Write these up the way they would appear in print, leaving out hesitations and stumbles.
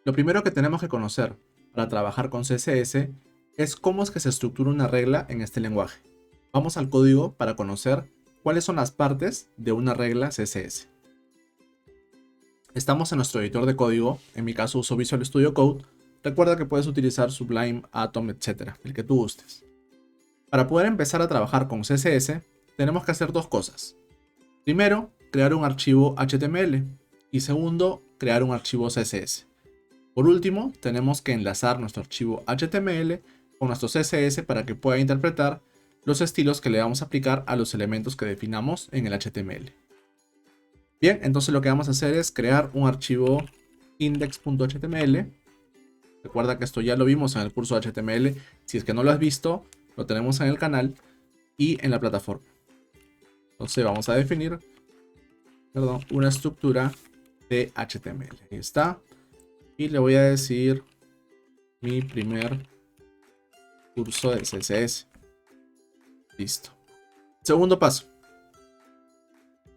Lo primero que tenemos que conocer para trabajar con CSS es cómo es que se estructura una regla en este lenguaje. Vamos al código para conocer cuáles son las partes de una regla CSS. Estamos en nuestro editor de código, en mi caso uso Visual Studio Code. Recuerda que puedes utilizar Sublime, Atom, etc., el que tú gustes. Para poder empezar a trabajar con CSS, tenemos que hacer dos cosas. Primero, crear un archivo HTML y segundo, crear un archivo CSS. Por último, tenemos que enlazar nuestro archivo HTML con nuestro CSS para que pueda interpretar los estilos que le vamos a aplicar a los elementos que definamos en el HTML. Bien, entonces lo que vamos a hacer es crear un archivo index.html. Recuerda que esto ya lo vimos en el curso de HTML. Si es que no lo has visto, lo tenemos en el canal y en la plataforma. Entonces vamos a definir una estructura de HTML. Ahí está. Y le voy a decir mi primer curso de CSS. Listo. Segundo paso.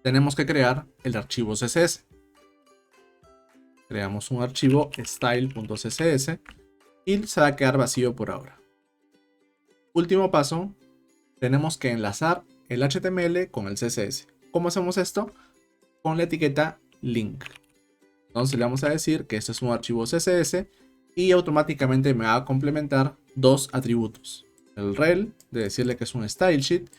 Tenemos que crear el archivo CSS. Creamos un archivo style.css y se va a quedar vacío por ahora. Último paso. Tenemos que enlazar el HTML con el CSS. ¿Cómo hacemos esto? Con la etiqueta link. Entonces le vamos a decir que este es un archivo CSS y automáticamente me va a complementar dos atributos. El rel, de decirle que es un style sheet,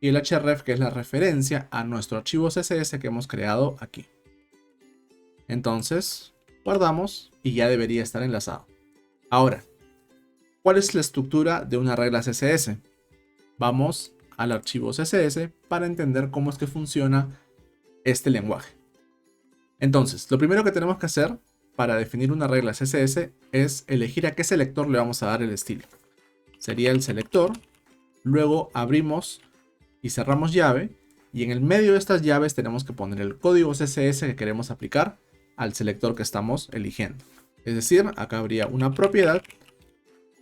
y el href, que es la referencia a nuestro archivo CSS que hemos creado aquí. Entonces, guardamos y ya debería estar enlazado. Ahora, ¿cuál es la estructura de una regla CSS? Vamos al archivo CSS para entender cómo es que funciona este lenguaje. Entonces, lo primero que tenemos que hacer para definir una regla CSS es elegir a qué selector le vamos a dar el estilo. Sería el selector, luego abrimos y cerramos llave, y en el medio de estas llaves tenemos que poner el código CSS que queremos aplicar al selector que estamos eligiendo. Es decir, acá habría una propiedad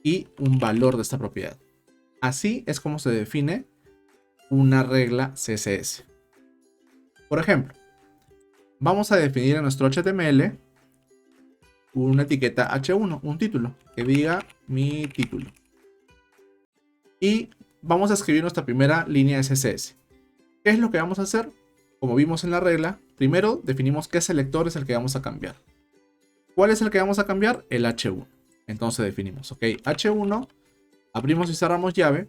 y un valor de esta propiedad. Así es como se define una regla CSS. Por ejemplo, vamos a definir en nuestro HTML una etiqueta h1, un título, que diga mi título. Y vamos a escribir nuestra primera línea de CSS. ¿Qué es lo que vamos a hacer? Como vimos en la regla, primero definimos qué selector es el que vamos a cambiar. ¿Cuál es el que vamos a cambiar? El h1. Entonces definimos, ok, h1, abrimos y cerramos llave.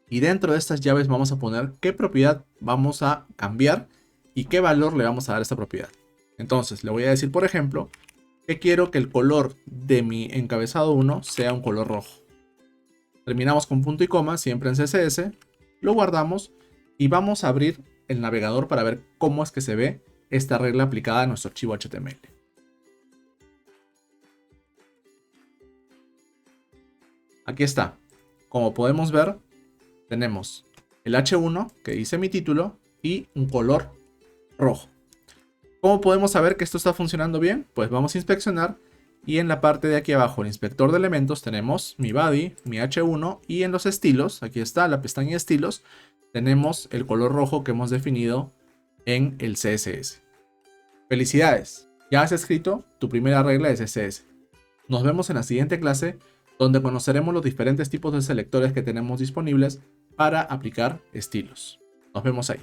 Y dentro de estas llaves vamos a poner qué propiedad vamos a cambiar y qué valor le vamos a dar a esta propiedad. Entonces le voy a decir, por ejemplo, que quiero que el color de mi encabezado 1 sea un color rojo. Terminamos con punto y coma, siempre en CSS, lo guardamos y vamos a abrir el navegador para ver cómo es que se ve esta regla aplicada a nuestro archivo HTML. Aquí está. Como podemos ver, tenemos el H1 que dice mi título y un color rojo. ¿Cómo podemos saber que esto está funcionando bien? Pues vamos a inspeccionar y en la parte de aquí abajo, el inspector de elementos, tenemos mi body, mi H1 y en los estilos, aquí está la pestaña estilos, tenemos el color rojo que hemos definido en el CSS. ¡Felicidades! Ya has escrito tu primera regla de CSS. Nos vemos en la siguiente clase, donde conoceremos los diferentes tipos de selectores que tenemos disponibles para aplicar estilos. Nos vemos ahí.